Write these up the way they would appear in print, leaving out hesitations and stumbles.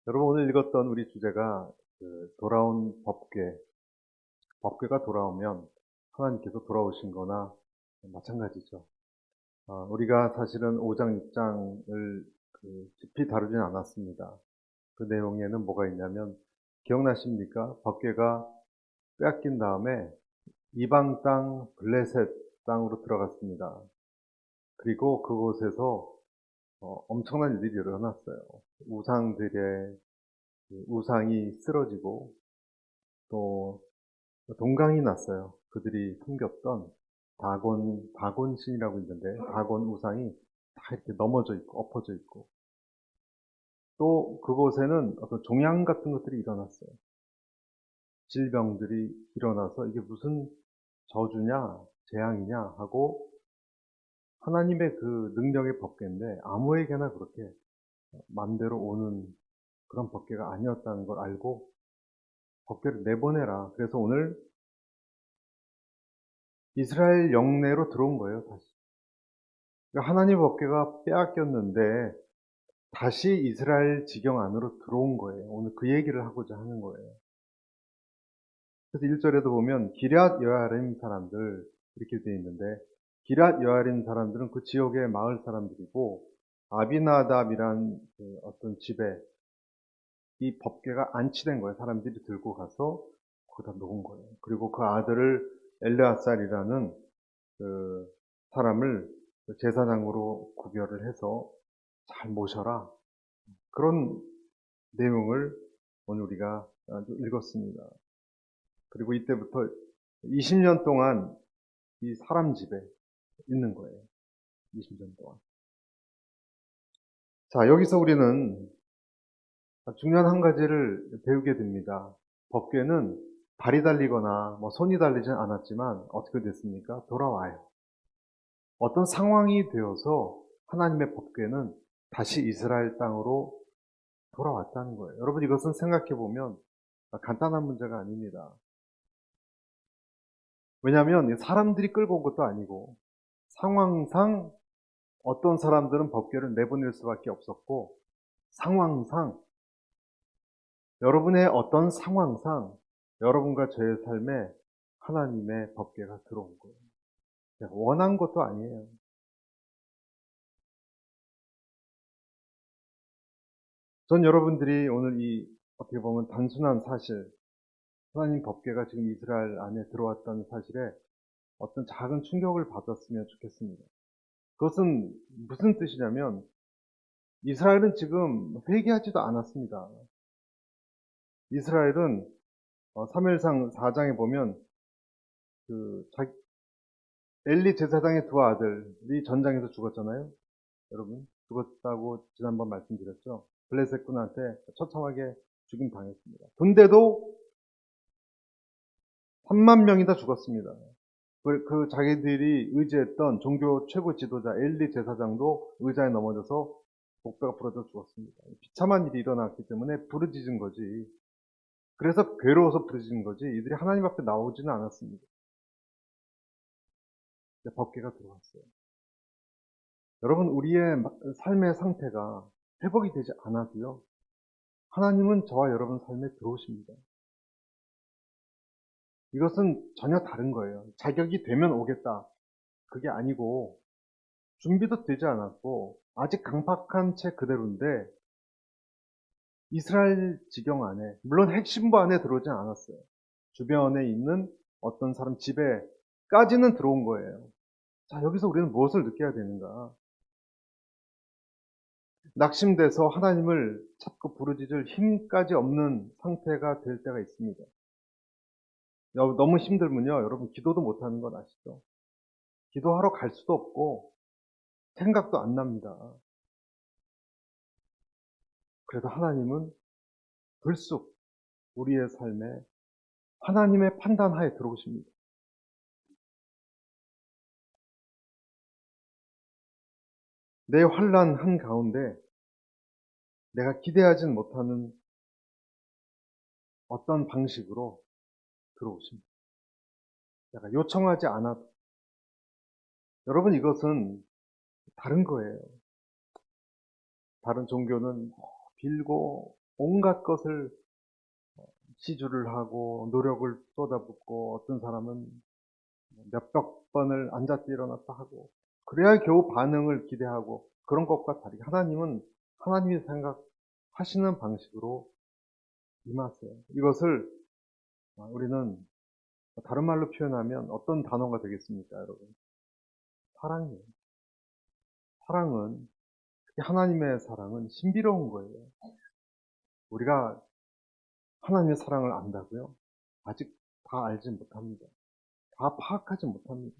여러분 오늘 읽었던 우리 주제가 돌아온 법궤가 돌아오면 하나님께서 돌아오신 거나 마찬가지죠. 우리가 사실은 5장, 6장을 깊이 다루진 않았습니다. 그 내용에는 뭐가 있냐면 기억나십니까? 법궤가 빼앗긴 다음에 이방 땅 블레셋 땅으로 들어갔습니다. 그리고 그곳에서 엄청난 일들이 일어났어요. 우상들의 우상이 쓰러지고 또 동강이 났어요. 그들이 섬겼던 다곤 신이라고 있는데 다곤 우상이 다 이렇게 넘어져 있고 엎어져 있고 또 그곳에는 어떤 종양 같은 것들이 일어났어요. 질병들이 일어나서 이게 무슨 저주냐 재앙이냐 하고 하나님의 그 능력의 법궤인데 아무에게나 그렇게 맘대로 오는 그런 법궤가 아니었다는 걸 알고 법궤를 내보내라. 그래서 오늘 이스라엘 영내로 들어온 거예요, 다시. 그러니까 하나님 법궤가 빼앗겼는데 다시 이스라엘 지경 안으로 들어온 거예요. 오늘 그 얘기를 하고자 하는 거예요. 그래서 1절에도 보면 기럇 여아림 사람들 이렇게 되어 있는데 기럇 여아림 사람들은 그 지역의 마을 사람들이고 아비나답이란 그 어떤 집에 이 법궤가 안치된 거예요. 사람들이 들고 가서 거기다 놓은 거예요. 그리고 그 아들을 엘르아살이라는 그 사람을 제사장으로 구별을 해서 잘 모셔라. 그런 내용을 오늘 우리가 읽었습니다. 그리고 이때부터 20년 동안 이 사람 집에 있는 거예요. 20년 동안. 자, 여기서 우리는 중요한 한 가지를 배우게 됩니다. 법궤는 발이 달리거나 손이 달리진 않았지만 어떻게 됐습니까? 돌아와요. 어떤 상황이 되어서 하나님의 법궤는 다시 이스라엘 땅으로 돌아왔다는 거예요. 여러분 이것은 생각해 보면 간단한 문제가 아닙니다. 왜냐하면 사람들이 끌고 온 것도 아니고 상황상 어떤 사람들은 법궤를 내보낼 수밖에 없었고 상황상 여러분의 어떤 상황상 여러분과 저의 삶에 하나님의 법궤가 들어온 거예요. 원한 것도 아니에요. 전 여러분들이 오늘 이 어떻게 보면 단순한 사실 하나님 법궤가 지금 이스라엘 안에 들어왔다는 사실에 어떤 작은 충격을 받았으면 좋겠습니다. 그것은 무슨 뜻이냐면 이스라엘은 지금 회개하지도 않았습니다. 이스라엘은 사무엘상 4장에 보면 그 엘리 제사장의 두 아들이 전장에서 죽었잖아요. 여러분 죽었다고 지난번 말씀드렸죠. 블레셋 군한테 처참하게 죽임 당했습니다. 근데도 3만 명이 다 죽었습니다. 그 자기들이 의지했던 종교 최고 지도자 엘리 제사장도 의자에 넘어져서 목뼈가 부러져 죽었습니다. 비참한 일이 일어났기 때문에 부르짖은 거지. 그래서 괴로워서 부르짖은 거지. 이들이 하나님 앞에 나오지는 않았습니다. 법궤가 들어왔어요. 여러분 우리의 삶의 상태가 회복이 되지 않아도요. 하나님은 저와 여러분 삶에 들어오십니다. 이것은 전혀 다른 거예요. 자격이 되면 오겠다. 그게 아니고 준비도 되지 않았고 아직 강팍한 채 그대로인데 이스라엘 지경 안에 물론 핵심부 안에 들어오지 않았어요. 주변에 있는 어떤 사람 집에까지는 들어온 거예요. 자, 여기서 우리는 무엇을 느껴야 되는가? 낙심돼서 하나님을 찾고 부르짖을 힘까지 없는 상태가 될 때가 있습니다. 너무 힘들면요, 여러분 기도도 못하는 건 아시죠? 기도하러 갈 수도 없고 생각도 안 납니다. 그래도 하나님은 불쑥 우리의 삶에 하나님의 판단하에 들어오십니다. 내 환난 한가운데 내가 기대하진 못하는 어떤 방식으로 들어오십니다. 내가 요청하지 않아도. 여러분 이것은 다른 거예요. 다른 종교는 빌고 온갖 것을 시주를 하고 노력을 쏟아붓고 어떤 사람은 몇백 번을 앉았다 일어났다 하고 그래야 겨우 반응을 기대하고 그런 것과 다르게 하나님은 하나님이 생각하시는 방식으로 임하세요. 이것을 우리는 다른 말로 표현하면 어떤 단어가 되겠습니까, 여러분? 사랑이에요. 사랑은, 특히 하나님의 사랑은 신비로운 거예요. 우리가 하나님의 사랑을 안다고요? 아직 다 알지 못합니다. 다 파악하지 못합니다.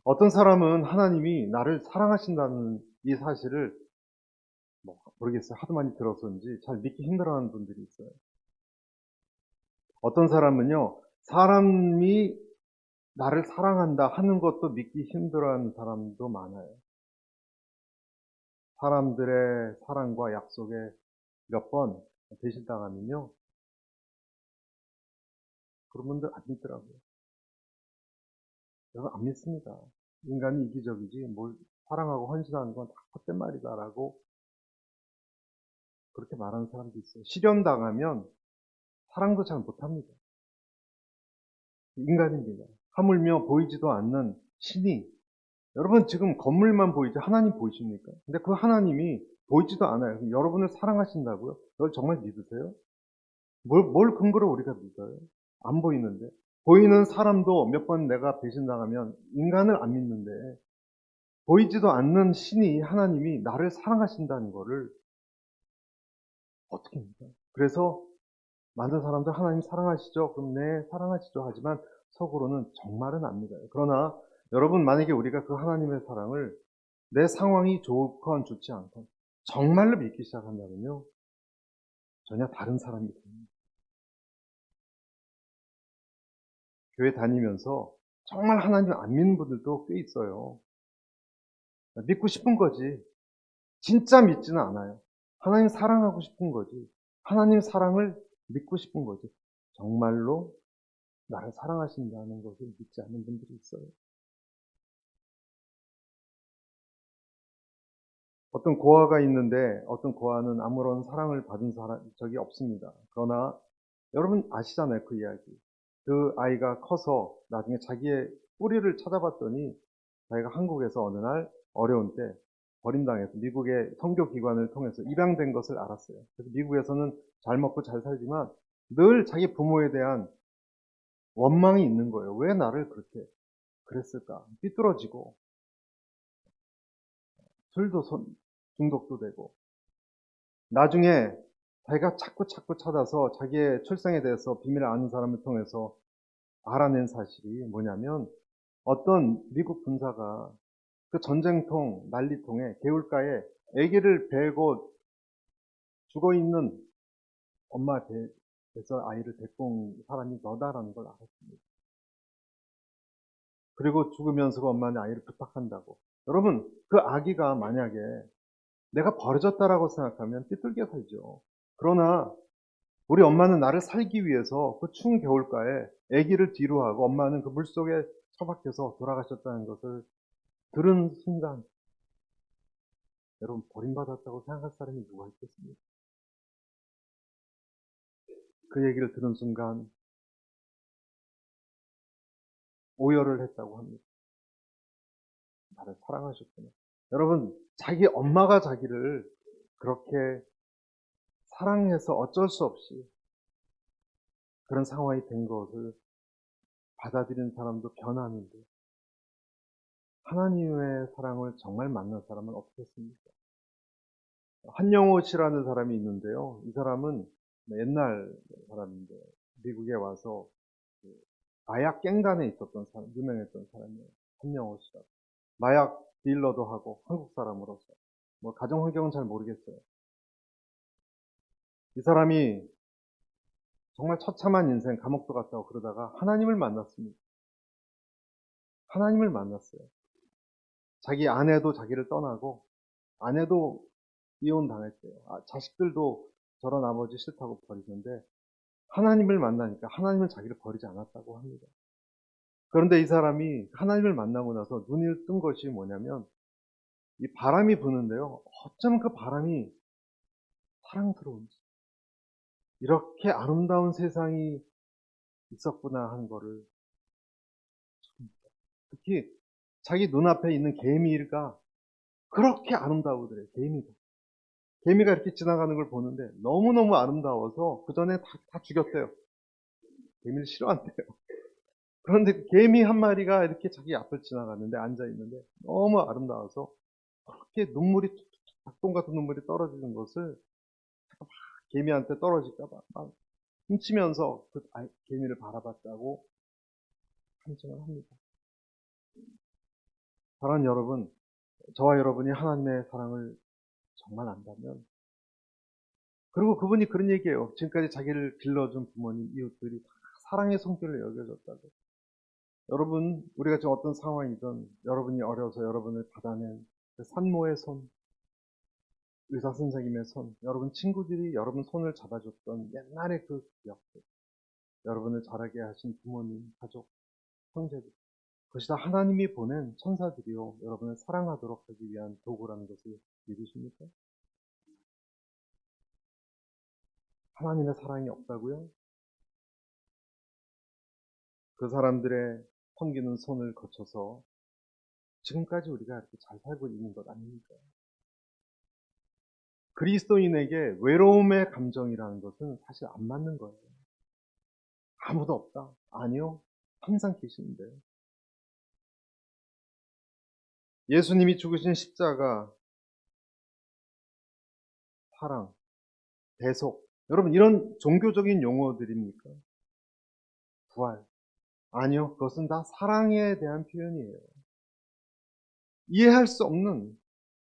어떤 사람은 하나님이 나를 사랑하신다는 이 사실을 모르겠어요. 하도 많이 들어서인지 잘 믿기 힘들어하는 분들이 있어요. 어떤 사람은요, 사람이 나를 사랑한다 하는 것도 믿기 힘들어하는 사람도 많아요. 사람들의 사랑과 약속에 몇 번 배신당하면요, 그런 분들 안 믿더라고요. 여러분 안 믿습니다. 인간이 이기적이지 뭘 사랑하고 헌신하는 건 다 헛된 말이다라고 그렇게 말하는 사람도 있어요. 실현당하면 사랑도 잘 못합니다. 인간입니다. 하물며 보이지도 않는 신이, 여러분 지금 건물만 보이지 하나님 보이십니까? 근데 그 하나님이 보이지도 않아요. 그럼 여러분을 사랑하신다고요? 그걸 정말 믿으세요? 뭘 근거로 우리가 믿어요? 안 보이는데. 보이는 사람도 몇 번 내가 배신당하면 인간을 안 믿는데, 보이지도 않는 신이, 하나님이 나를 사랑하신다는 거를 어떻게 믿어요? 그래서 많은 사람들 하나님 사랑하시죠? 그럼 네, 사랑하시죠. 하지만 속으로는 정말은 안 믿어요. 그러나 여러분, 만약에 우리가 그 하나님의 사랑을 내 상황이 좋건 좋지 않건 정말로 믿기 시작한다면요, 전혀 다른 사람이 됩니다. 교회 다니면서 정말 하나님 안 믿는 분들도 꽤 있어요. 믿고 싶은 거지. 진짜 믿지는 않아요. 하나님 사랑하고 싶은 거지. 하나님 사랑을 믿고 싶은 거지. 정말로 나를 사랑하신다는 것을 믿지 않는 분들이 있어요. 어떤 고아가 있는데 어떤 고아는 아무런 사랑을 받은 적이 없습니다. 그러나 여러분 아시잖아요, 그 이야기. 그 아이가 커서 나중에 자기의 뿌리를 찾아봤더니 자기가 한국에서 어느 날 어려운 때 버림당해서 미국의 선교기관을 통해서 입양된 것을 알았어요. 그래서 미국에서는 잘 먹고 잘 살지만 늘 자기 부모에 대한 원망이 있는 거예요. 왜 나를 그렇게 그랬을까? 삐뚤어지고 술도 중독도 되고, 나중에 자기가 자꾸 찾아서 자기의 출생에 대해서 비밀을 아는 사람을 통해서 알아낸 사실이 뭐냐면, 어떤 미국 군사가 그 전쟁통, 난리통에 개울가에 아기를 베고 죽어있는 엄마 배에서 아이를 데리고 온 사람이 너다라는 걸 알았습니다. 그리고 죽으면서 그 엄마는 아이를 부탁한다고. 여러분, 그 아기가 만약에 내가 버려졌다라고 생각하면 삐뚤게 살죠. 그러나 우리 엄마는 나를 살기 위해서 그 추운 겨울가에 아기를 뒤로 하고 엄마는 그 물속에 처박혀서 돌아가셨다는 것을 들은 순간, 여러분, 버림받았다고 생각할 사람이 누가 있겠습니까? 그 얘기를 들은 순간 오열을 했다고 합니다. 나를 사랑하셨구나. 여러분, 자기 엄마가 자기를 그렇게 사랑해서 어쩔 수 없이 그런 상황이 된 것을 받아들이는 사람도 변하는데, 하나님의 사랑을 정말 만난 사람은 없겠습니까? 한영호 씨라는 사람이 있는데요. 이 사람은 옛날 사람인데 미국에 와서 그 마약 갱단에 있었던 사람, 유명했던 사람이에요. 한영호 씨가. 마약 딜러도 하고 한국 사람으로서. 가정 환경은 잘 모르겠어요. 이 사람이 정말 처참한 인생, 감옥도 갔다고 그러다가 하나님을 만났습니다. 하나님을 만났어요. 자기 아내도 자기를 떠나고, 아내도 이혼 당했대요. 자식들도 저런 아버지 싫다고 버리는데, 하나님을 만나니까 하나님은 자기를 버리지 않았다고 합니다. 그런데 이 사람이 하나님을 만나고 나서 눈을 뜬 것이 뭐냐면, 이 바람이 부는데요, 어쩌면 그 바람이 사랑스러운 이렇게 아름다운 세상이 있었구나 하는 거를 특히 자기 눈앞에 있는 개미가 그렇게 아름다워 그래요. 개미가 이렇게 지나가는 걸 보는데 너무너무 아름다워서 그 전에 다 죽였대요. 개미를 싫어한대요. 그런데 그 개미 한 마리가 이렇게 자기 앞을 지나갔는데 앉아있는데 너무 아름다워서 그렇게 눈물이 툭툭툭 닭똥 같은 눈물이 떨어지는 것을 막 개미한테 떨어질까봐 막 훔치면서 그 개미를 바라봤다고 판정을 합니다. 사랑하는 여러분, 저와 여러분이 하나님의 사랑을 정말 안다면, 그리고 그분이 그런 얘기예요. 지금까지 자기를 길러준 부모님, 이웃들이 다 사랑의 손길을 여겨줬다고. 여러분, 우리가 지금 어떤 상황이든 여러분이 어려서 여러분을 받아낸 그 산모의 손, 의사 선생님의 손, 여러분 친구들이 여러분 손을 잡아줬던 옛날의 그 기억들, 여러분을 자라게 하신 부모님, 가족, 형제들, 그것이 다 하나님이 보낸 천사들이요, 여러분을 사랑하도록 하기 위한 도구라는 것을 믿으십니까? 하나님의 사랑이 없다고요? 그 사람들의 섬기는 손을 거쳐서 지금까지 우리가 이렇게 잘 살고 있는 것 아닙니까? 그리스도인에게 외로움의 감정이라는 것은 사실 안 맞는 거예요. 아무도 없다. 아니요. 항상 계시는데. 예수님이 죽으신 십자가, 사랑, 대속. 여러분, 이런 종교적인 용어들입니까? 부활. 아니요. 그것은 다 사랑에 대한 표현이에요. 이해할 수 없는,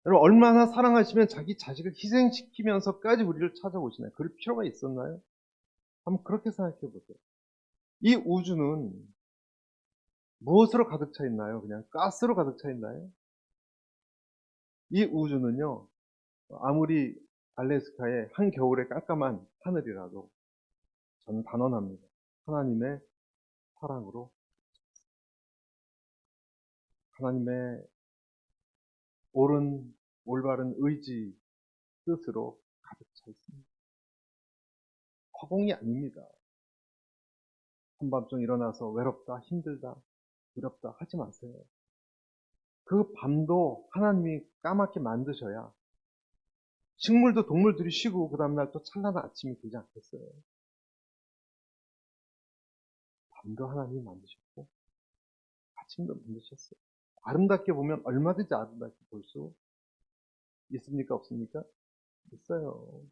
여러분, 얼마나 사랑하시면 자기 자식을 희생시키면서까지 우리를 찾아오시나요? 그럴 필요가 있었나요? 한번 그렇게 생각해 보세요. 이 우주는 무엇으로 가득 차 있나요? 그냥 가스로 가득 차 있나요? 이 우주는요, 아무리 알래스카의 한겨울의 깜깜한 하늘이라도 저는 단언합니다. 하나님의 사랑으로, 하나님의 옳은, 올바른 의지, 뜻으로 가득 차 있습니다. 허공이 아닙니다. 한밤중 일어나서 외롭다, 힘들다, 두렵다 하지 마세요. 그 밤도 하나님이 까맣게 만드셔야 식물도 동물들이 쉬고 그 다음날 또 찬란한 아침이 되지 않겠어요? 밤도 하나님이 만드셨고 아침도 만드셨어요. 아름답게 보면 얼마든지 아름답게 볼 수 있습니까? 없습니까? 있어요.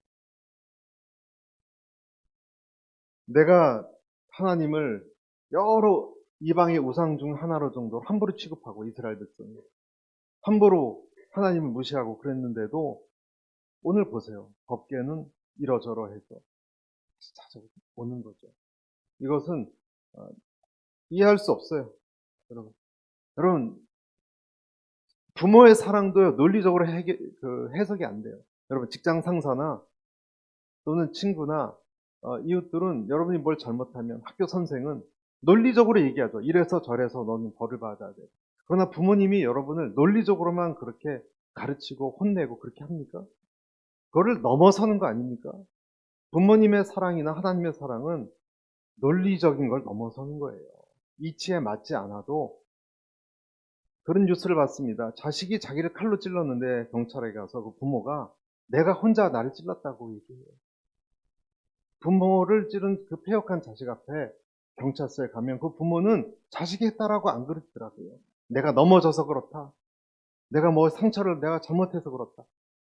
내가 하나님을 여러 이방의 우상 중 하나로 정도 함부로 취급하고 이스라엘 백성이 함부로 하나님을 무시하고 그랬는데도 오늘 보세요. 법궤는 이러저러 해서 찾아오는 거죠. 이것은 이해할 수 없어요. 여러분. 부모의 사랑도요, 논리적으로 해석이 안 돼요. 여러분, 직장 상사나 또는 친구나 이웃들은 여러분이 뭘 잘못하면 학교 선생은 논리적으로 얘기하죠. 이래서 저래서 너는 벌을 받아야 돼. 그러나 부모님이 여러분을 논리적으로만 그렇게 가르치고 혼내고 그렇게 합니까? 그거를 넘어서는 거 아닙니까? 부모님의 사랑이나 하나님의 사랑은 논리적인 걸 넘어서는 거예요. 이치에 맞지 않아도 그런 뉴스를 봤습니다. 자식이 자기를 칼로 찔렀는데 경찰에 가서 그 부모가 내가 혼자 나를 찔렀다고 얘기해요. 부모를 찌른 그 폐역한 자식 앞에 경찰서에 가면 그 부모는 자식이 했다라고 안 그러더라고요. 내가 넘어져서 그렇다. 내가 뭐 상처를 내가 잘못해서 그렇다.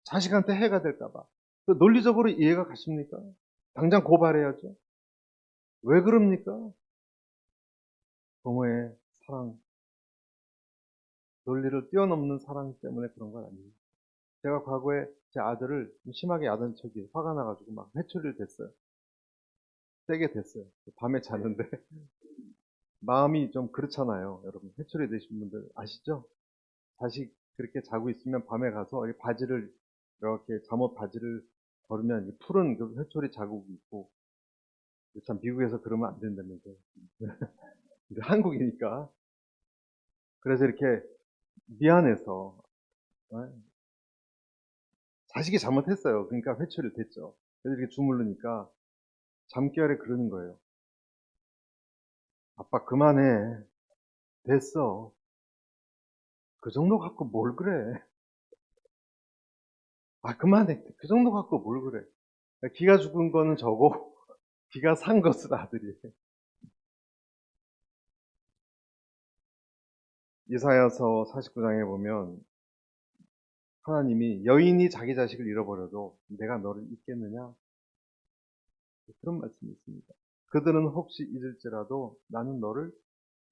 자식한테 해가 될까봐. 그 논리적으로 이해가 가십니까? 당장 고발해야죠. 왜 그럽니까? 부모의 사랑, 논리를 뛰어넘는 사랑 때문에 그런 건 아닙니다. 제가 과거에 제 아들을 심하게 야단 척이 화가 나가지고 막 회초리를 댔어요. 세게 댔어요. 밤에 자는데 마음이 좀 그렇잖아요. 여러분 회초리 대신 분들 아시죠? 자식 그렇게 자고 있으면 밤에 가서 이 바지를 이렇게 잠옷 바지를 걸으면 푸른 그 회초리 자국이 있고 참 미국에서 그러면 안 된다면서요. 한국이니까 그래서 이렇게 미안해서 자식이 잘못했어요. 그러니까 회초리 됐죠. 그래서 이렇게 주무르니까 잠결에 그러는 거예요. 아빠 그만해. 됐어. 그 정도 갖고 뭘 그래. 아 그만해. 그 정도 갖고 뭘 그래. 기가 죽은 거는 저고 기가 산 것은 아들이. 이사야서 49장에 보면 하나님이 여인이 자기 자식을 잃어버려도 내가 너를 잊겠느냐? 그런 말씀이 있습니다. 그들은 혹시 잊을지라도 나는 너를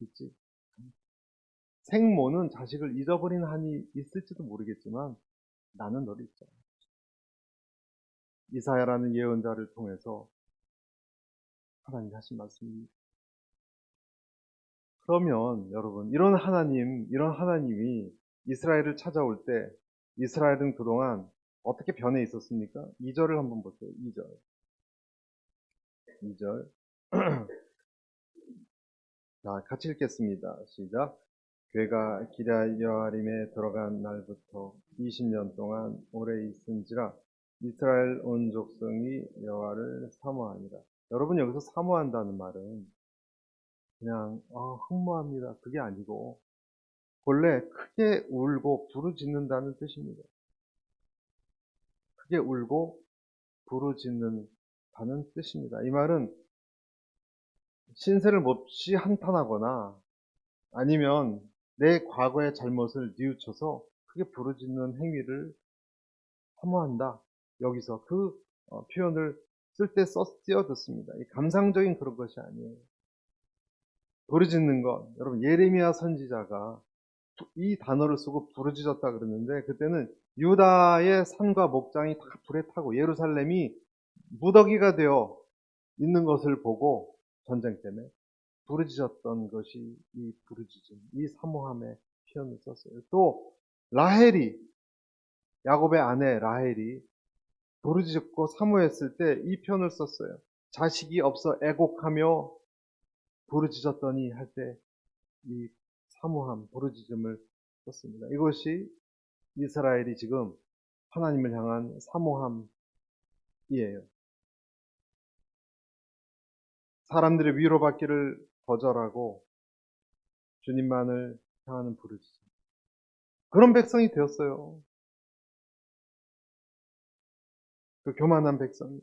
잊지 않는다. 생모는 자식을 잊어버린 한이 있을지도 모르겠지만 나는 너를 잊지 않아. 이사야라는 예언자를 통해서 하나님이 하신 말씀입니다. 그러면 여러분 이런 하나님이 이스라엘을 찾아올 때 이스라엘은 그동안 어떻게 변해 있었습니까? 2절을 한번 보세요. 2절. 2절. 자, 같이 읽겠습니다. 시작. 괴가 기럇 여아림에 들어간 날부터 20년 동안 오래 있은지라 이스라엘 온 족속이 여호와를 사모하니라. 여러분 여기서 사모한다는 말은 그냥 흠모합니다. 그게 아니고 본래 크게 울고 부르짖는다는 뜻입니다. 크게 울고 부르짖는다는 뜻입니다. 이 말은 신세를 몹시 한탄하거나 아니면 내 과거의 잘못을 뉘우쳐서 크게 부르짖는 행위를 사모한다. 여기서 그 표현을 쓸 때 쓰여졌습니다. 감상적인 그런 것이 아니에요. 부르짖는 것. 여러분 예레미야 선지자가 이 단어를 쓰고 부르짖었다 그러는데 그때는 유다의 산과 목장이 다 불에 타고 예루살렘이 무더기가 되어 있는 것을 보고 전쟁 때문에 부르짖었던 것이 이 부르짖음, 이 사모함의 표현을 썼어요. 또 라헬이 야곱의 아내 라헬이 부르짖고 사모했을 때 이 표현을 썼어요. 자식이 없어 애곡하며 부르짖었더니 할 때 이 사모함, 부르짖음을 썼습니다. 이것이 이스라엘이 지금 하나님을 향한 사모함이에요. 사람들의 위로받기를 거절하고 주님만을 향하는 부르짖음. 그런 백성이 되었어요. 그 교만한 백성이.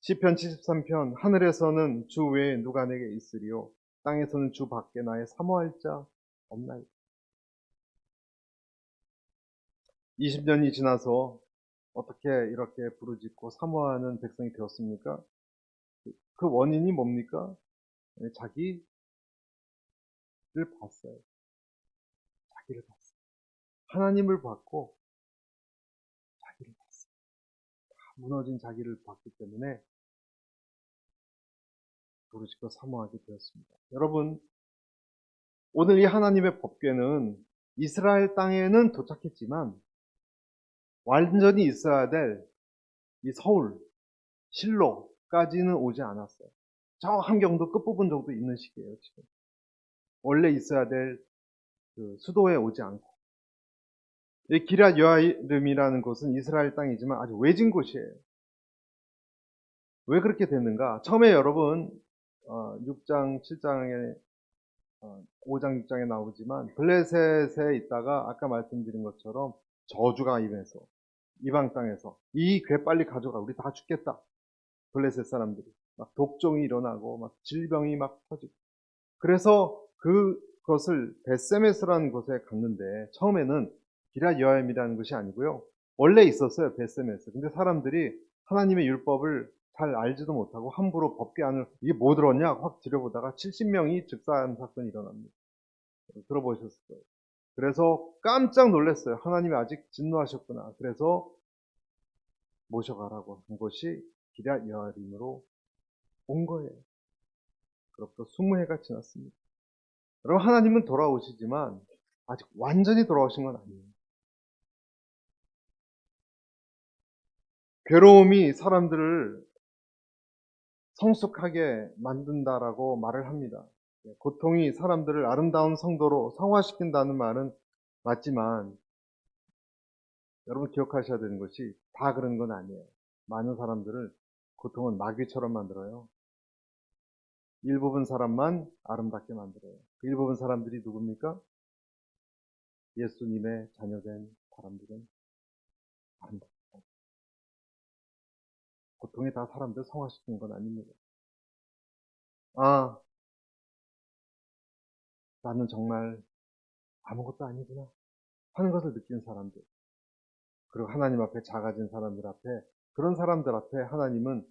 시편 73편 하늘에서는 주 외에 누가 내게 있으리요 땅에서는 주 밖에 나의 사모할 자 없나요? 20년이 지나서 어떻게 이렇게 부르짖고 사모하는 백성이 되었습니까? 그 원인이 뭡니까? 자기를 봤어요. 자기를 봤어요. 하나님을 봤고 자기를 봤어요. 무너진 자기를 봤기 때문에 부르짖고 사모하게 되었습니다. 여러분, 오늘 이 하나님의 법궤는 이스라엘 땅에는 도착했지만 완전히 있어야 될 이 서울, 실로까지는 오지 않았어요. 저 함경도 끝부분 정도 있는 시기예요, 지금. 원래 있어야 될 그 수도에 오지 않고. 이 기럇 여아림이라는 곳은 이스라엘 땅이지만 아주 외진 곳이에요. 왜 그렇게 됐는가? 처음에 여러분 6장, 7장에 5장, 6장에 나오지만 블레셋에 있다가 아까 말씀드린 것처럼 저주가 임해서 이방 땅에서 이 괴 빨리 가져가 우리 다 죽겠다. 블레셋 사람들이 막 독종이 일어나고 막 질병이 막 퍼지고 그래서 그것을 베세메스라는 곳에 갔는데 처음에는 기럇 여아림이라는 것이 아니고요. 원래 있었어요. 베세메스. 근데 사람들이 하나님의 율법을 잘 알지도 못하고 함부로 법궤 안을 이게 뭐 들었냐 확 들여보다가 70명이 즉사한 사건이 일어납니다. 들어보셨을 거예요. 그래서 깜짝 놀랐어요. 하나님이 아직 진노하셨구나. 그래서 모셔가라고 한 것이 기럇 여아림으로 온 거예요. 그로부터 20해가 지났습니다. 여러분 하나님은 돌아오시지만 아직 완전히 돌아오신 건 아니에요. 괴로움이 사람들을 성숙하게 만든다라고 말을 합니다. 고통이 사람들을 아름다운 성도로 성화시킨다는 말은 맞지만 여러분 기억하셔야 되는 것이 다 그런 건 아니에요. 많은 사람들을 고통은 마귀처럼 만들어요. 일부분 사람만 아름답게 만들어요. 그 일부분 사람들이 누굽니까? 예수님의 자녀된 사람들은 아름답다. 고통이 다 사람들 성화시키는 건 아닙니다. 아, 나는 정말 아무것도 아니구나 하는 것을 느낀 사람들, 그리고 하나님 앞에 작아진 사람들 앞에, 그런 사람들 앞에 하나님은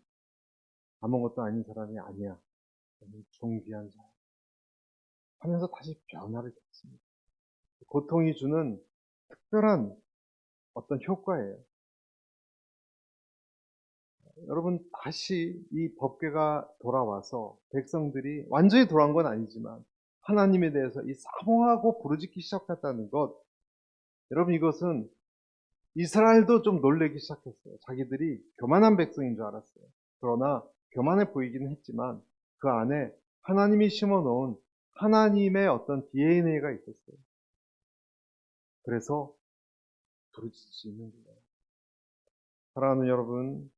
아무것도 아닌 사람이 아니야, 존귀한 사람 하면서 다시 변화를 겪습니다. 고통이 주는 특별한 어떤 효과예요. 여러분, 다시 이 법궤가 돌아와서 백성들이 완전히 돌아온 건 아니지만 하나님에 대해서 이 사모하고 부르짖기 시작했다는 것, 여러분, 이것은 이스라엘도 좀 놀라기 시작했어요. 자기들이 교만한 백성인 줄 알았어요. 그러나 교만해 보이기는 했지만 그 안에 하나님이 심어놓은 하나님의 어떤 DNA가 있었어요. 그래서 부르짖을 수 있는 거예요. 사랑하는 여러분,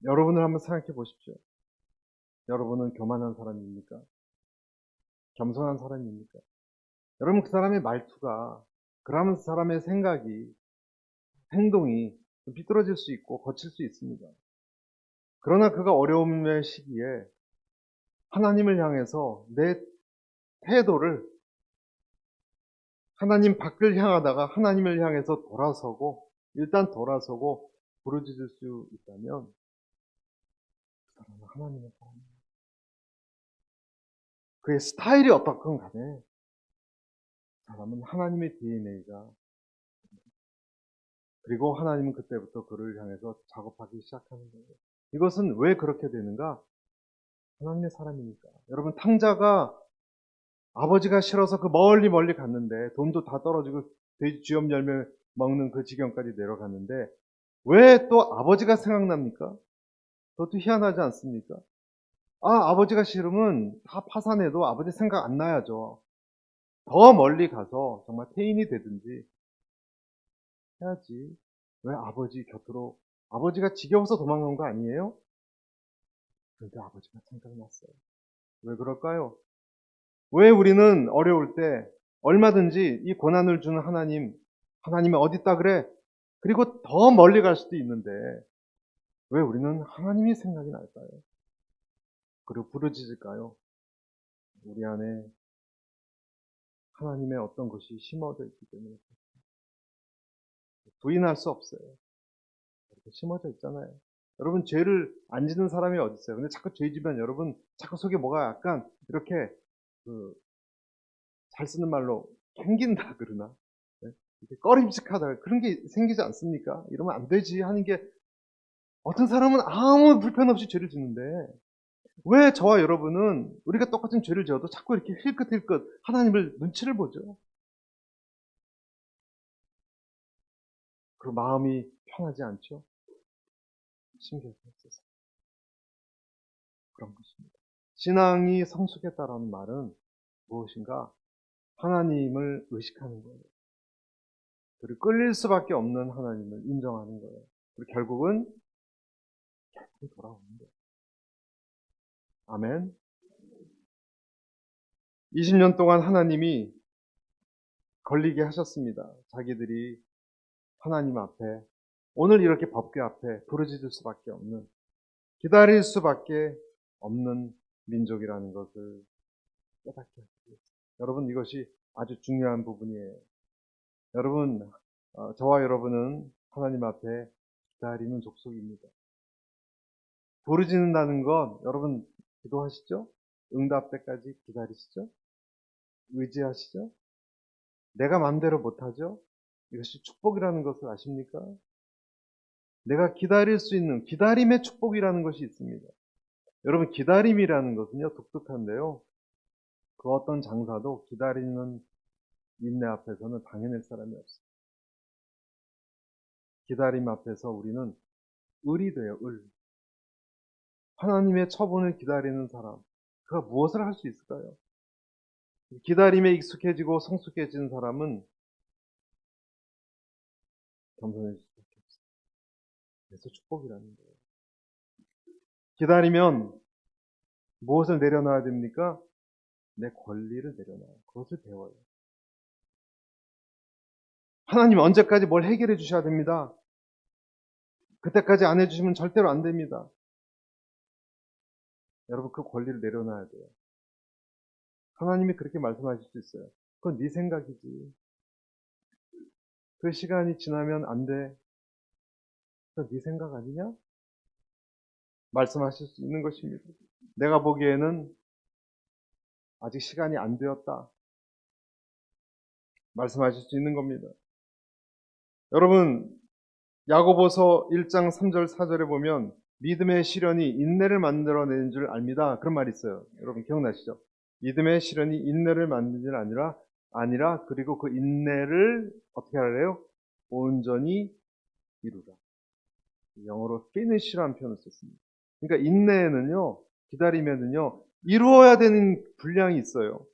여러분을 한번 생각해 보십시오. 여러분은 교만한 사람입니까? 겸손한 사람입니까? 여러분, 그 사람의 말투가, 그 사람의 생각이, 행동이 비뚤어질 수 있고 거칠 수 있습니다. 그러나 그가 어려움의 시기에 하나님을 향해서 내 태도를, 하나님 밖을 향하다가 하나님을 향해서 일단 돌아서고 부르짖을 수 있다면 그 사람은 하나님의 사람이에요. 그의 스타일이 어떻건 간에 그 사람은 하나님의 DNA가, 그리고 하나님은 그때부터 그를 향해서 작업하기 시작하는 거예요. 이것은 왜 그렇게 되는가? 하나님의 사람이니까. 여러분, 탕자가 아버지가 싫어서 그 멀리 갔는데 돈도 다 떨어지고 돼지 쥐염 열매 먹는 그 지경까지 내려갔는데 왜 또 아버지가 생각납니까? 그것도 희한하지 않습니까? 아버지가 싫으면 다 파산해도 아버지 생각 안 나야죠. 더 멀리 가서 정말 태인이 되든지 해야지. 왜 아버지 곁으로, 아버지가 지겨워서 도망간 거 아니에요? 그런데 아버지가 생각났어요. 왜 그럴까요? 왜 우리는 어려울 때 얼마든지 이 고난을 주는 하나님이 어디 있다 그래? 그리고 더 멀리 갈 수도 있는데 왜 우리는 하나님이 생각이 날까요? 그리고 부르짖을까요? 우리 안에 하나님의 어떤 것이 심어져 있기 때문에 부인할 수 없어요. 이렇게 심어져 있잖아요. 여러분, 죄를 안 짓는 사람이 어디 있어요? 근데 자꾸 죄 지면 여러분 자꾸 속에 뭐가 약간 이렇게 그 잘 쓰는 말로 캥긴다 그러나? 네? 이렇게 꺼림칙하다 그런 게 생기지 않습니까? 이러면 안 되지 하는 게, 어떤 사람은 아무 불편 없이 죄를 짓는데 왜 저와 여러분은 우리가 똑같은 죄를 지어도 자꾸 이렇게 힐끗힐끗 하나님을 눈치를 보죠? 그 마음이 편하지 않죠? 신경이 없어서 그런 것입니다. 신앙이 성숙했다라는 말은 무엇인가? 하나님을 의식하는 거예요. 그리고 끌릴 수밖에 없는 하나님을 인정하는 거예요. 그리고 결국은 돌아오는 거예요. 아멘. 20년 동안 하나님이 걸리게 하셨습니다. 자기들이 하나님 앞에, 오늘 이렇게 법궤 앞에 부르짖을 수밖에 없는, 기다릴 수밖에 없는 민족이라는 것을 깨닫게 하셨습니다. 여러분, 이것이 아주 중요한 부분이에요. 여러분, 저와 여러분은 하나님 앞에 기다리는 족속입니다. 부르짖는다는 건, 여러분 기도하시죠? 응답 때까지 기다리시죠? 의지하시죠? 내가 마음대로 못하죠? 이것이 축복이라는 것을 아십니까? 내가 기다릴 수 있는 기다림의 축복이라는 것이 있습니다. 여러분, 기다림이라는 것은요, 독특한데요. 그 어떤 장사도 기다리는 인내 앞에서는 당해낼 사람이 없어요. 기다림 앞에서 우리는 을이 돼요, 을. 하나님의 처분을 기다리는 사람, 그가 무엇을 할 수 있을까요? 기다림에 익숙해지고 성숙해진 사람은 겸손해질 수밖에 없어요. 그래서 축복이라는 거예요. 기다리면 무엇을 내려놔야 됩니까? 내 권리를 내려놔요. 그것을 배워요. 하나님 언제까지 뭘 해결해 주셔야 됩니다. 그때까지 안 해주시면 절대로 안 됩니다. 여러분 그 권리를 내려놔야 돼요. 하나님이 그렇게 말씀하실 수 있어요. 그건 네 생각이지. 그 시간이 지나면 안 돼. 그건 네 생각 아니냐? 말씀하실 수 있는 것입니다. 내가 보기에는 아직 시간이 안 되었다. 말씀하실 수 있는 겁니다. 여러분 야고보서 1장 3절 4절에 보면 믿음의 시련이 인내를 만들어내는 줄 압니다. 그런 말이 있어요. 여러분 기억나시죠? 믿음의 시련이 인내를 만드는 줄 아니라 그리고 그 인내를 어떻게 하래요? 온전히 이루라. 영어로 finish라는 표현을 썼습니다. 그러니까 인내에는요, 기다리면은요, 이루어야 되는 분량이 있어요.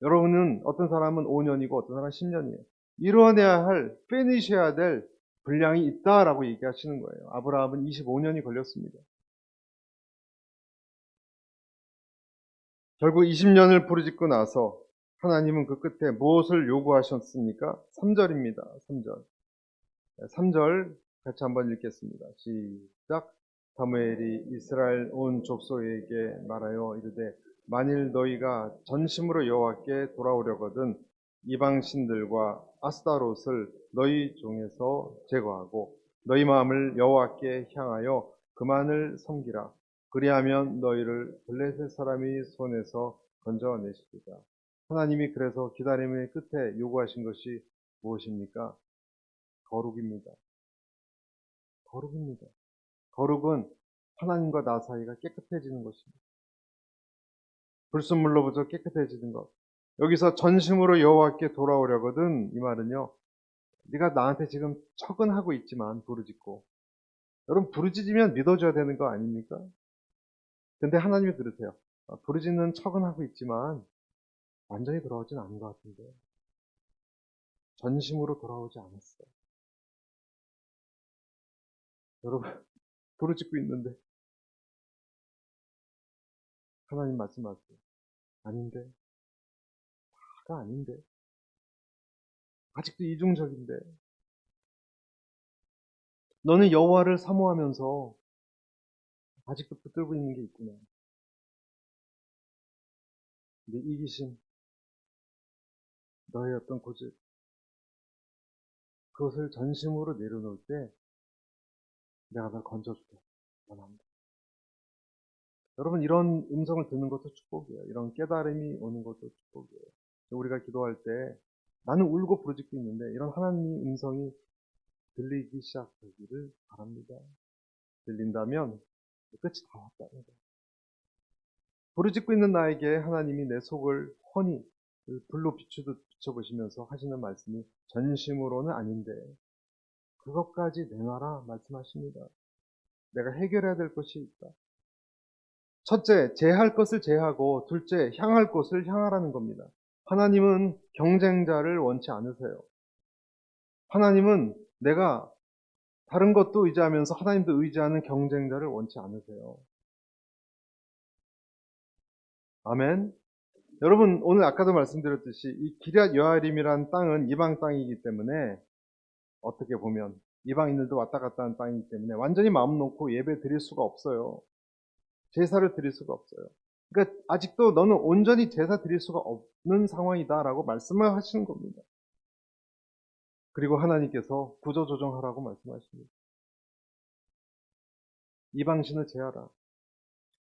여러분은 어떤 사람은 5년이고 어떤 사람은 10년이에요. 이루어내야 할, finish해야 될 분량이 있다라고 얘기하시는 거예요. 아브라함은 25년이 걸렸습니다. 결국 20년을 부르짖고 나서 하나님은 그 끝에 무엇을 요구하셨습니까? 3절입니다. 3절. 3절 같이 한번 읽겠습니다. 시작. 사무엘이 이스라엘 온 족속에게 말하여 이르되 만일 너희가 전심으로 여호와께 돌아오려거든 이방 신들과 아스타롯을 너희 중에서 제거하고 너희 마음을 여호와께 향하여 그만을 섬기라. 그리하면 너희를 블레셋 사람의 손에서 건져내시리라. 하나님이 그래서 기다림의 끝에 요구하신 것이 무엇입니까? 거룩입니다. 거룩입니다. 거룩은 하나님과 나 사이가 깨끗해지는 것입니다. 불순물로부터 깨끗해지는 것. 여기서 전심으로 여호와께 돌아오려거든 이 말은요. 네가 나한테 지금 척은 있지만 부르짖고 여러분 부르짖으면 믿어줘야 되는 거 아닙니까? 근데 하나님이 그러세요. 부르짖는 척은 하고 있지만 완전히 돌아오진 않은 것 같은데 전심으로 돌아오지 않았어. 여러분 부르짖고 있는데 하나님 말씀하세요. 아닌데 다가 아닌데 아직도 이중적인데 너는 여호와를 사모하면서 아직도 붙들고 있는 게 있구나. 네 이기심, 너의 어떤 고집, 그것을 전심으로 내려놓을 때 내가 널 건져줄게. 원한다. 여러분 이런 음성을 듣는 것도 축복이에요. 이런 깨달음이 오는 것도 축복이에요. 우리가 기도할 때 나는 울고 부르짖고 있는데 이런 하나님의 음성이 들리기 시작하기를 바랍니다. 들린다면 끝이 다 왔다는 거예요. 부르짖고 있는 나에게 하나님이 내 속을 훤히 불로 비추듯 비춰보시면서 하시는 말씀이 전심으로는 아닌데 그것까지 내놔라 말씀하십니다. 내가 해결해야 될 것이 있다. 첫째, 제할 것을 제하고 둘째, 향할 곳을 향하라는 겁니다. 하나님은 경쟁자를 원치 않으세요. 하나님은 내가 다른 것도 의지하면서 하나님도 의지하는 경쟁자를 원치 않으세요. 아멘. 여러분 오늘 아까도 말씀드렸듯이 이 기럇 여아림이라는 땅은 이방 땅이기 때문에 어떻게 보면 이방인들도 왔다 갔다 하는 땅이기 때문에 완전히 마음 놓고 예배 드릴 수가 없어요. 제사를 드릴 수가 없어요. 그러니까 아직도 너는 온전히 제사 드릴 수가 없는 상황이다라고 말씀을 하시는 겁니다. 그리고 하나님께서 구조조정하라고 말씀하십니다. 이방신을 제하라.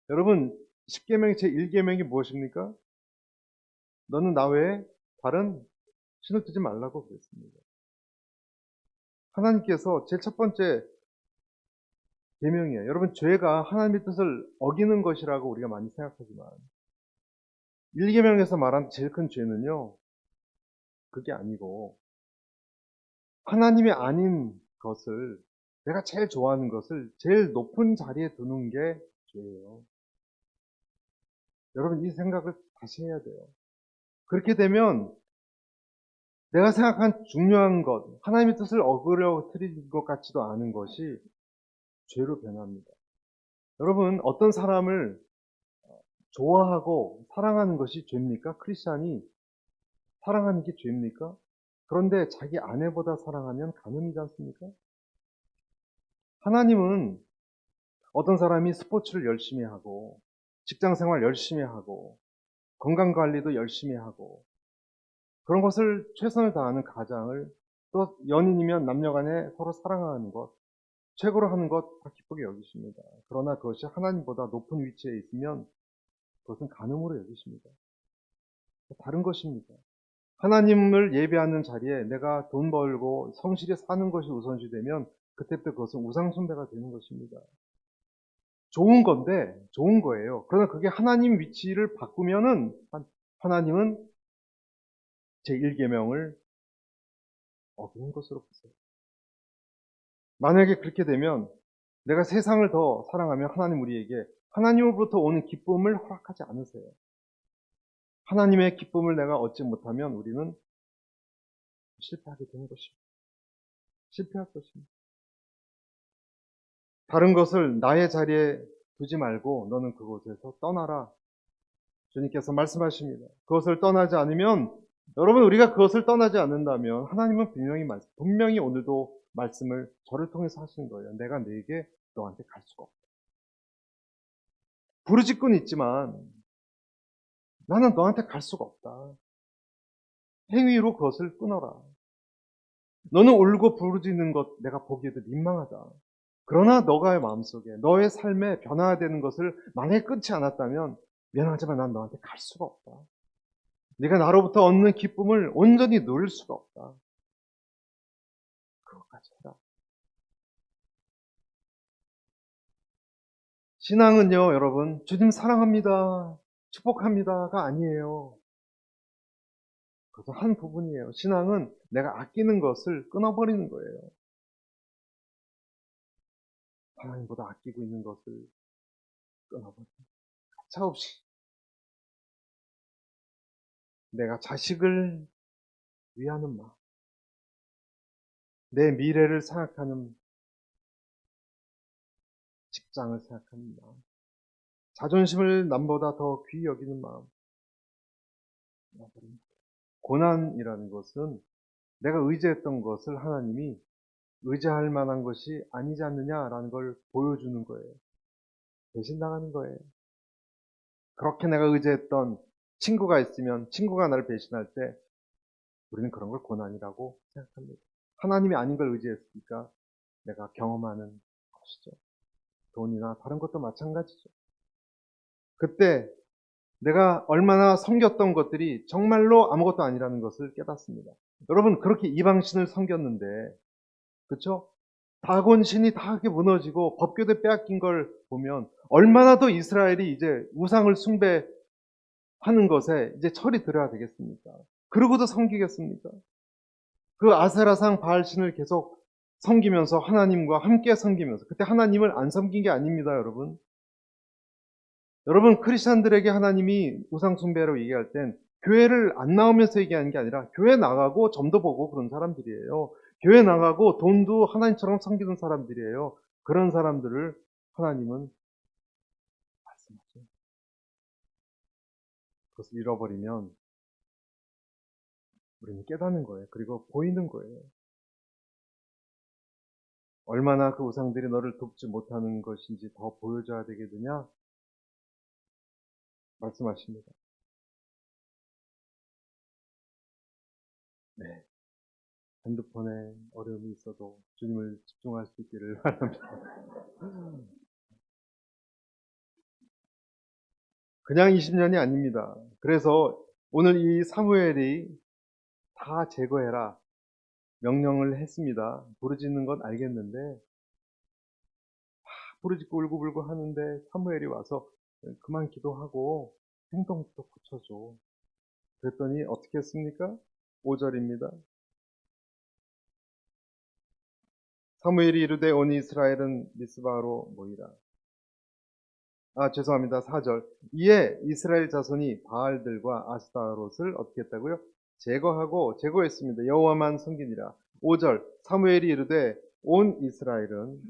여러분 10계명의 제1계명이 무엇입니까? 너는 나 외에 다른 신을 두지 말라고 그랬습니다. 하나님께서 제일 첫 번째 계명이에요. 여러분 죄가 하나님의 뜻을 어기는 것이라고 우리가 많이 생각하지만 1계명에서 말한 제일 큰 죄는요. 그게 아니고 하나님이 아닌 것을 내가 제일 좋아하는 것을 제일 높은 자리에 두는 게 죄예요. 여러분 이 생각을 다시 해야 돼요. 그렇게 되면 내가 생각한 중요한 것, 하나님의 뜻을 어그러뜨리는 것 같지도 않은 것이 죄로 변합니다. 여러분, 어떤 사람을 좋아하고 사랑하는 것이 죄입니까? 크리스찬이 사랑하는 게 죄입니까? 그런데 자기 아내보다 사랑하면 간음이지 않습니까? 하나님은 어떤 사람이 스포츠를 열심히 하고 직장 생활 열심히 하고 건강 관리도 열심히 하고 그런 것을 최선을 다하는 가장을 또 연인이면 남녀 간에 서로 사랑하는 것 최고로 하는 것 다 기쁘게 여기십니다. 그러나 그것이 하나님보다 높은 위치에 있으면 그것은 간음으로 여기십니다. 다른 것입니다. 하나님을 예배하는 자리에 내가 돈 벌고 성실히 사는 것이 우선시 되면 그때부터 그것은 우상숭배가 되는 것입니다. 좋은 건데, 좋은 거예요. 그러나 그게 하나님 위치를 바꾸면은 하나님은 제1계명을 어기는 것으로 보세요. 만약에 그렇게 되면 내가 세상을 더 사랑하면 하나님 우리에게 하나님으로부터 오는 기쁨을 허락하지 않으세요. 하나님의 기쁨을 내가 얻지 못하면 우리는 실패하게 되는 것입니다. 실패할 것입니다. 다른 것을 나의 자리에 두지 말고 너는 그곳에서 떠나라. 주님께서 말씀하십니다. 그것을 떠나지 않으면 여러분 우리가 그것을 떠나지 않는다면 하나님은 분명히 오늘도 말씀을 저를 통해서 하시는 거예요. 내가 너에게 너한테 갈 수가 없다. 부르짖고는 있지만 나는 너한테 갈 수가 없다. 행위로 그것을 끊어라. 너는 울고 부르짖는 것 내가 보기에도 민망하다. 그러나 너의 마음속에 너의 삶에 변화되는 것을 만약에 끊지 않았다면 미안하지만 난 너한테 갈 수가 없다. 네가 나로부터 얻는 기쁨을 온전히 누릴 수가 없다. 그것까지 해라. 신앙은요, 여러분, 주님 사랑합니다, 축복합니다가 아니에요. 그것은 한 부분이에요. 신앙은 내가 아끼는 것을 끊어버리는 거예요. 하나님보다 아끼고 있는 것을 끊어버리는 가차없이 내가 자식을 위하는 마음, 내 미래를 생각하는 직장을 생각하는 마음, 자존심을 남보다 더 귀히 여기는 마음. 고난이라는 것은 내가 의지했던 것을 하나님이 의지할 만한 것이 아니지 않느냐라는 걸 보여주는 거예요. 배신당하는 거예요. 그렇게 내가 의지했던 친구가 있으면 친구가 나를 배신할 때 우리는 그런 걸 고난이라고 생각합니다. 하나님이 아닌 걸 의지했으니까 내가 경험하는 것이죠. 돈이나 다른 것도 마찬가지죠. 그때 내가 얼마나 섬겼던 것들이 정말로 아무것도 아니라는 것을 깨닫습니다. 여러분 그렇게 이방신을 섬겼는데 그렇죠? 다곤신이 다 그렇게 무너지고 법궤도 빼앗긴 걸 보면 얼마나 더 이스라엘이 이제 우상을 숭배하는 것에 이제 철이 들어야 되겠습니까? 그러고도 섬기겠습니까? 그 아세라상 바알신을 계속 섬기면서 하나님과 함께 섬기면서 그때 하나님을 안 섬긴 게 아닙니다, 여러분. 여러분 크리스천들에게 하나님이 우상 숭배라고 얘기할 땐 교회를 안 나오면서 얘기하는 게 아니라 교회 나가고 점도 보고 그런 사람들이에요. 교회 나가고 돈도 하나님처럼 섬기는 사람들이에요. 그런 사람들을 하나님은 말씀하죠. 그것을 잃어버리면 우리는 깨닫는 거예요. 그리고 보이는 거예요. 얼마나 그 우상들이 너를 돕지 못하는 것인지 더 보여줘야 되겠느냐? 말씀하십니다. 네. 핸드폰에 어려움이 있어도 주님을 집중할 수 있기를 바랍니다. 그냥 20년이 아닙니다. 그래서 오늘 이 사무엘이 다 제거해라 명령을 했습니다. 부르짖는 건 알겠는데 부르짖고 울고불고 하는데 사무엘이 와서 그만 기도하고 행동부터 고쳐줘. 그랬더니 어떻게 했습니까? 5절입니다. 사무엘이 이르되 온 이스라엘은 미스바로 모이라. 죄송합니다. 4절. 이에 이스라엘 자손이 바알들과 아스타롯을 어떻게 했다고요? 제거했습니다. 여호와만 섬기니라. 5절 사무엘이 이르되 온 이스라엘은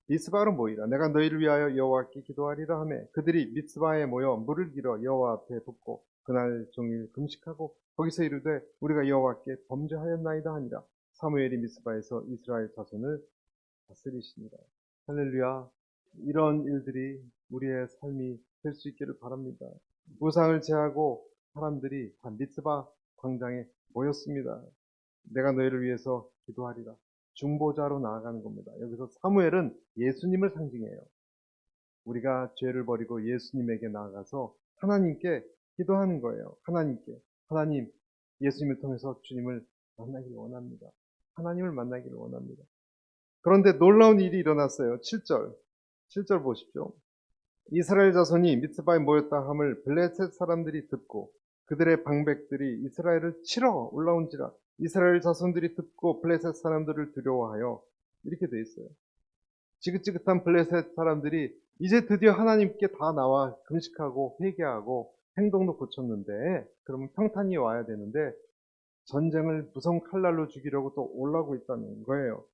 미스바로 모이라. 내가 너희를 위하여 여호와께 기도하리라 하매 그들이 미스바에 모여 물을 길어 여호와 앞에 붓고 그날 종일 금식하고 거기서 이르되 우리가 여호와께 범죄하였나이다 하니라. 사무엘이 미스바에서 이스라엘 자손을 다스리시니라. 할렐루야. 이런 일들이 우리의 삶이 될 수 있기를 바랍니다. 우상을 제하고 사람들이 다 미스바 광장에 모였습니다. 내가 너희를 위해서 기도하리라. 중보자로 나아가는 겁니다. 여기서 사무엘은 예수님을 상징해요. 우리가 죄를 버리고 예수님에게 나아가서 하나님께 기도하는 거예요. 하나님, 예수님을 통해서 주님을 만나기를 원합니다. 하나님을 만나기를 원합니다. 그런데 놀라운 일이 일어났어요. 7절 보십시오. 이스라엘 자손이 미스바에 모였다 함을 블레셋 사람들이 듣고 그들의 방백들이 이스라엘을 치러 올라온지라. 이스라엘 자손들이 듣고 블레셋 사람들을 두려워하여 이렇게 돼 있어요. 지긋지긋한 블레셋 사람들이 이제 드디어 하나님께 다 나와 금식하고 회개하고 행동도 고쳤는데 그러면 평탄이 와야 되는데 전쟁을 무서운 칼날로 죽이려고 또 올라오고 있다는 거예요.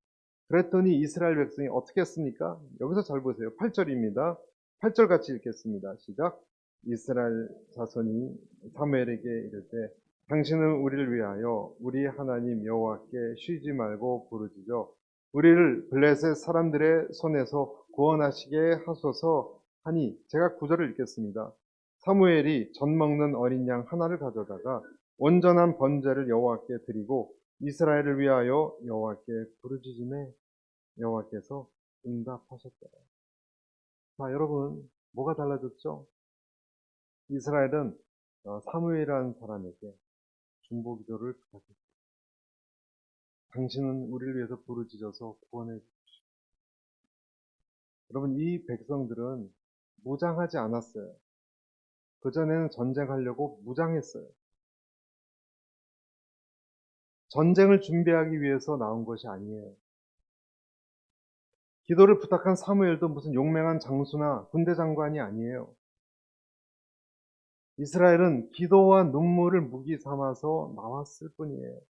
그랬더니 이스라엘 백성이 어떻게 했습니까? 여기서 잘 보세요. 8절입니다. 8절 같이 읽겠습니다. 시작. 이스라엘 자손이 사무엘에게 이르되 당신은 우리를 위하여 우리 하나님 여호와께 쉬지 말고 부르짖어 우리를 블레셋 사람들의 손에서 구원하시게 하소서 하니, 제가 9절을 읽겠습니다. 사무엘이 젖 먹는 어린 양 하나를 가져다가 온전한 번제를 여호와께 드리고 이스라엘을 위하여 여호와께 부르짖음에 여호와께서 응답하셨더라. 자, 여러분, 뭐가 달라졌죠? 이스라엘은 사무엘이라는 사람에게 중보 기도를 부탁했습니다. 당신은 우리를 위해서 부르짖어서 구원해 주십시오. 여러분, 이 백성들은 무장하지 않았어요. 그전에는 전쟁하려고 무장했어요. 전쟁을 준비하기 위해서 나온 것이 아니에요. 기도를 부탁한 사무엘도 무슨 용맹한 장수나 군대 장관이 아니에요. 이스라엘은 기도와 눈물을 무기 삼아서 나왔을 뿐이에요.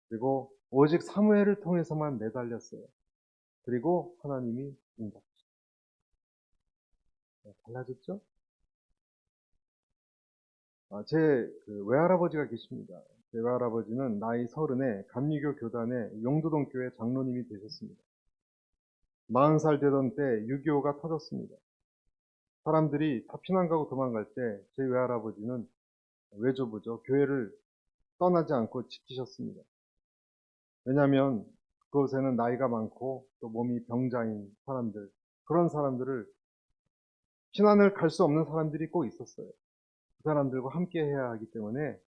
그리고 오직 사무엘을 통해서만 매달렸어요. 그리고 하나님이 응답하셨어요. 달라졌죠? 제 외할아버지가 계십니다. 제 외할아버지는 나이 30에 감리교 교단의 용두동 교회 장로님이 되셨습니다. 40살 되던 때 6.25가 터졌습니다. 사람들이 다 피난 가고 도망갈 때 제 외할아버지는 외조부죠. 교회를 떠나지 않고 지키셨습니다. 왜냐하면 그곳에는 나이가 많고 또 몸이 병자인 사람들, 그런 사람들을 피난을 갈 수 없는 사람들이 꼭 있었어요. 그 사람들과 함께 해야 하기 때문에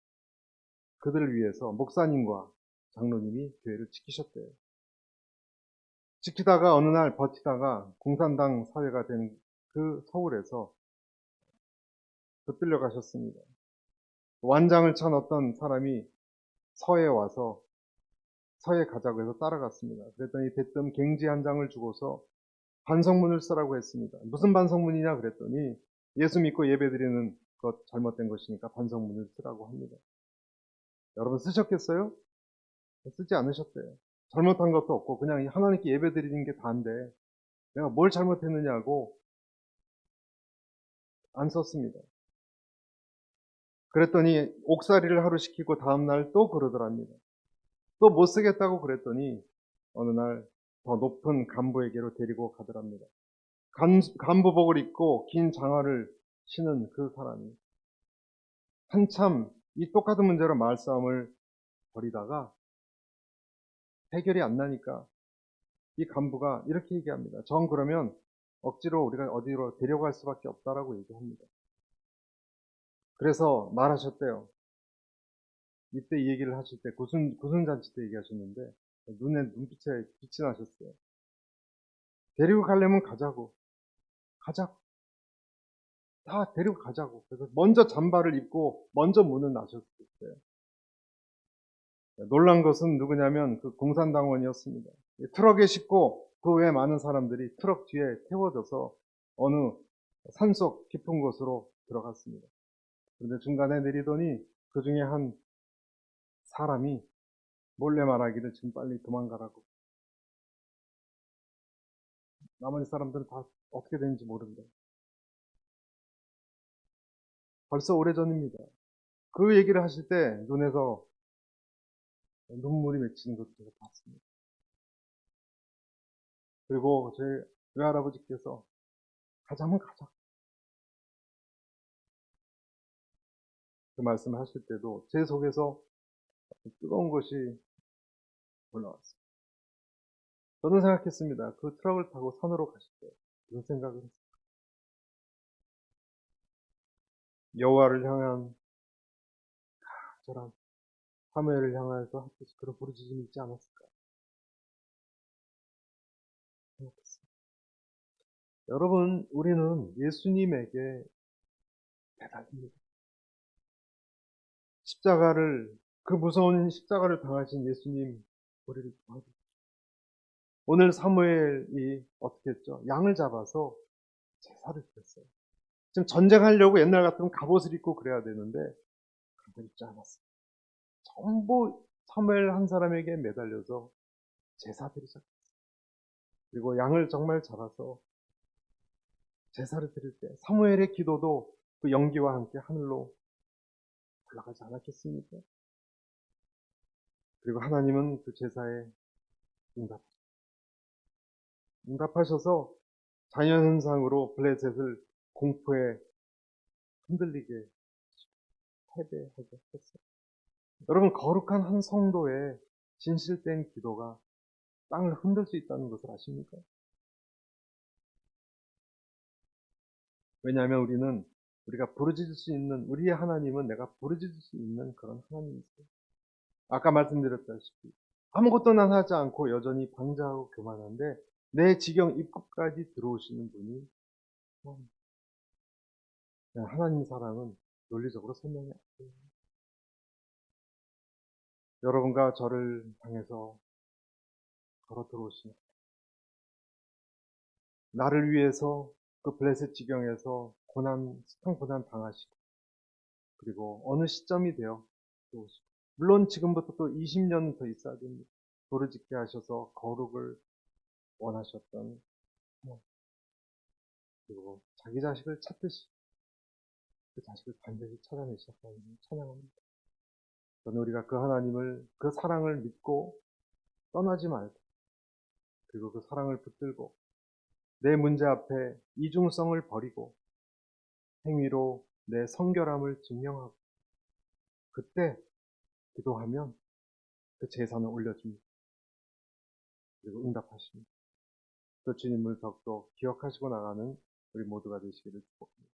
그들을 위해서 목사님과 장로님이 교회를 지키셨대요. 지키다가 어느 날 버티다가 공산당 사회가 된 그 서울에서 붙들려 가셨습니다. 완장을 찬 어떤 사람이 서에 와서 서에 가자고 해서 따라갔습니다. 그랬더니 대뜸 갱지 한 장을 주고서 반성문을 쓰라고 했습니다. 무슨 반성문이냐 그랬더니 예수 믿고 예배드리는 것 잘못된 것이니까 반성문을 쓰라고 합니다. 여러분 쓰셨겠어요? 쓰지 않으셨대요. 잘못한 것도 없고 그냥 하나님께 예배드리는 게 다인데 내가 뭘 잘못했느냐고 안 썼습니다. 그랬더니 옥살이를 하루 시키고 다음날 또 그러더랍니다. 또 못 쓰겠다고 그랬더니 어느 날 더 높은 간부에게로 데리고 가더랍니다. 간부복을 입고 긴 장화를 신은 그 사람이 한참 이 똑같은 문제로 말싸움을 벌이다가 해결이 안 나니까 이 간부가 이렇게 얘기합니다. 전 그러면 억지로 우리가 어디로 데려갈 수밖에 없다라고 얘기합니다. 그래서 말하셨대요. 이때 이 얘기를 하실 때 구순잔치 때 얘기하셨는데 눈빛에 빛이 나셨어요. 데리고 가려면 가자고. 다 데리고 가자고. 그래서 먼저 잠바를 입고 먼저 문을 나셨어요. 놀란 것은 누구냐면 그 공산당원이었습니다. 트럭에 싣고 그 외에 많은 사람들이 트럭 뒤에 태워져서 어느 산속 깊은 곳으로 들어갔습니다. 그런데 중간에 내리더니 그 중에 한 사람이 몰래 말하기를 지금 빨리 도망가라고. 나머지 사람들은 다 어떻게 되는지 모른다. 벌써 오래전입니다. 그 얘기를 하실 때 눈에서 눈물이 맺히는 것을 제가 봤습니다. 그리고 제 외할아버지께서 가자면 가자. 그 말씀을 하실 때도 제 속에서 뜨거운 것이 올라왔어요. 저는 생각했습니다. 그 트럭을 타고 산으로 가실 때 그런 생각을 했어요. 여호와를 향한 저런 사무엘을 향해서 하듯이 그런 부르짖음이 있지 않았을까 생각했습니다. 여러분, 우리는 예수님에게 매달립니다. 그 무서운 십자가를 당하신 예수님, 우리를 도와주세요. 오늘 사무엘이 어떻게 했죠? 양을 잡아서 제사를 드렸어요. 지금 전쟁하려고 옛날 같으면 갑옷을 입고 그래야 되는데, 그런 거 입지 않았어요. 전부 사무엘 한 사람에게 매달려서 제사드리셨어요. 그리고 양을 정말 잡아서 제사를 드릴 때 사무엘의 기도도 그 연기와 함께 하늘로 올라가지 않았겠습니까? 그리고 하나님은 그 제사에 응답하셔서 자연현상으로 블레셋을 공포에 흔들리게 패배하게 했어요. 여러분, 거룩한 한 성도의 진실된 기도가 땅을 흔들 수 있다는 것을 아십니까? 왜냐하면 우리가 부르짖을 수 있는, 우리의 하나님은 내가 부르짖을 수 있는 그런 하나님이세요. 아까 말씀드렸다시피 아무것도 난 하지 않고 여전히 방자하고 교만한데 내 지경 입구까지 들어오시는 분이 하나님 사랑은 논리적으로 설명이 안 돼요. 여러분과 저를 향해서 걸어 들어오신 나를 위해서 그 블레셋 지경에서 스탄 고난 당하시고 그리고 어느 시점이 되어 들어오시고 물론 지금부터 또 20년 더 있어야 됩니다. 도르짓게 하셔서 거룩을 원하셨던 하나님. 그리고 자기 자식을 찾듯이 그 자식을 반드시 찾아내셨다는 하나님을 찬양합니다. 저는 우리가 그 하나님을, 그 사랑을 믿고 떠나지 말고 그리고 그 사랑을 붙들고 내 문제 앞에 이중성을 버리고 행위로 내 성결함을 증명하고 그때 기도하면 그 제사는 올려줍니다. 그리고 응답하십니다. 그 주님을 더욱더 기억하시고 나가는 우리 모두가 되시기를 축복합니다.